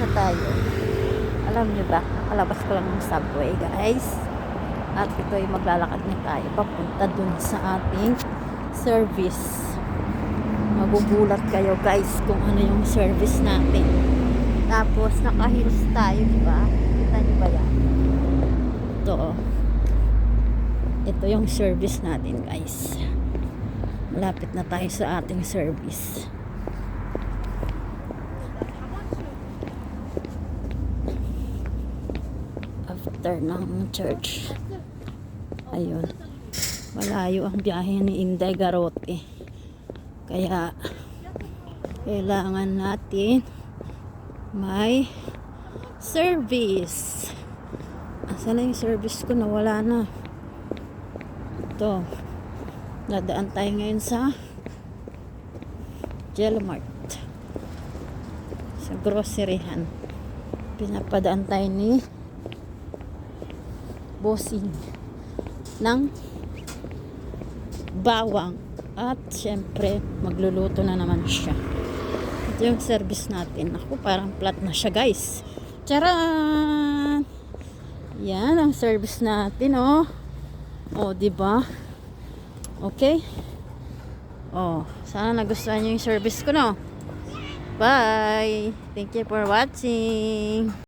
na tayo. Alam nyo ba, nakalabas ko lang ng subway guys. At ito ay maglalakad na tayo papunta dun sa ating service. Magugulat kayo guys kung ano yung service natin. Tapos naka-heels tayo, diba? Kita nyo ba yan? Ito oh. Ito yung service natin guys. Malapit na tayo sa ating service. After ng church. Ayun. Malayo ang biyahe ni Inday Garote. Kaya kailangan natin may service. Asan na yung service ko? Nawala na. Ito. Dadaan tayo ngayon sa Jelmart. Sa groceryhan. Pinapadaan tayo ni bossing ng bawang. At syempre, magluluto na naman siya. Ito yung service natin. Ako, parang flat na siya, guys. Charan! Yan ang service natin, oh. Oh, diba? Okay? Oh, sana nagustuhan niyo yung service ko, no? Bye! Thank you for watching!